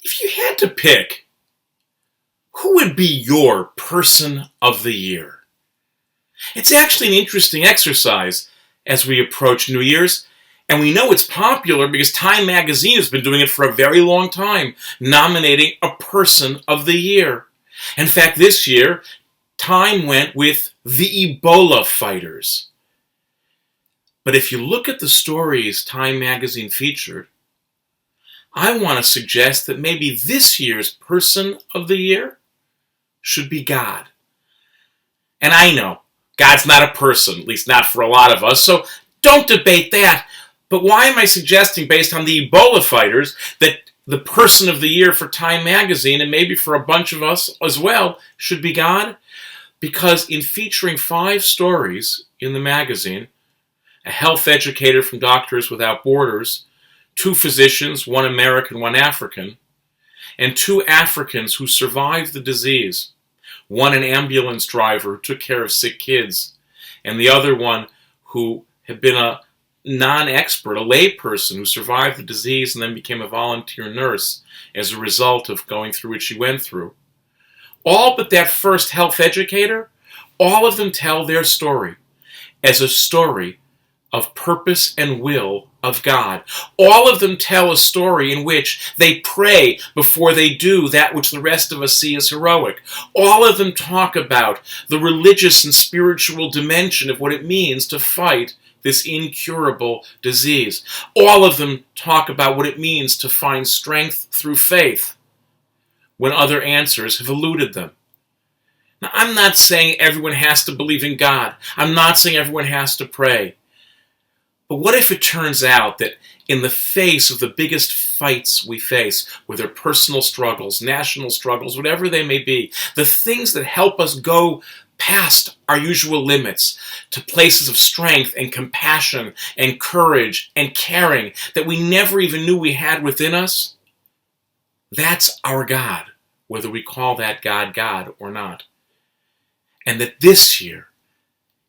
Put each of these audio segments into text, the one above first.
If you had to pick, who would be your person of the year? It's actually an interesting exercise as we approach New Year's, and we know it's popular because Time magazine has been doing it for a very long time, nominating a person of the year. In fact, this year, Time went with the Ebola fighters. But if you look at the stories Time magazine featured, I want to suggest that maybe this year's person of the year should be God. And I know, God's not a person, at least not for a lot of us, so don't debate that. But why am I suggesting, based on the Ebola fighters, that the person of the year for Time magazine, and maybe for a bunch of us as well, should be God? Because in featuring 5 stories in the magazine, a health educator from Doctors Without Borders, 2 physicians, 1 American, 1 African, and 2 Africans who survived the disease. 1 an ambulance driver who took care of sick kids, and the other one who had been a non-expert, a layperson who survived the disease and then became a volunteer nurse as a result of going through what she went through. All but that first health educator, all of them tell their story as a story of purpose and will of God. All of them tell a story in which they pray before they do that which the rest of us see as heroic. All of them talk about the religious and spiritual dimension of what it means to fight this incurable disease. All of them talk about what it means to find strength through faith when other answers have eluded them. Now, I'm not saying everyone has to believe in God. I'm not saying everyone has to pray. But what if it turns out that in the face of the biggest fights we face, whether personal struggles, national struggles, whatever they may be, the things that help us go past our usual limits to places of strength and compassion and courage and caring that we never even knew we had within us, that's our God, whether we call that God God or not. And that this year,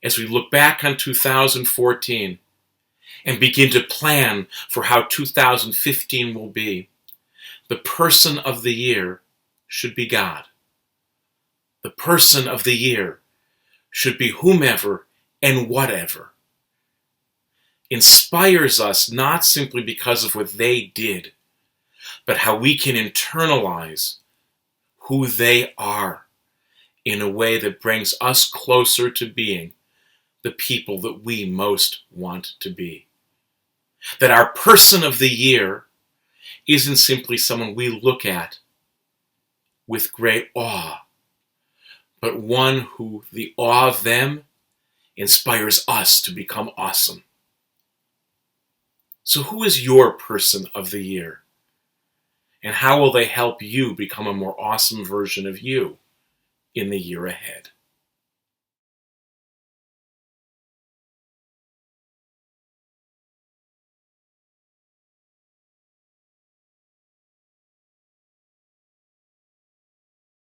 as we look back on 2014, and begin to plan for how 2015 will be, the person of the year should be God. The person of the year should be whomever and whatever inspires us not simply because of what they did, but how we can internalize who they are in a way that brings us closer to being the people that we most want to be. That our person of the year isn't simply someone we look at with great awe, but one who the awe of them inspires us to become awesome. So who is your person of the year? And how will they help you become a more awesome version of you in the year ahead?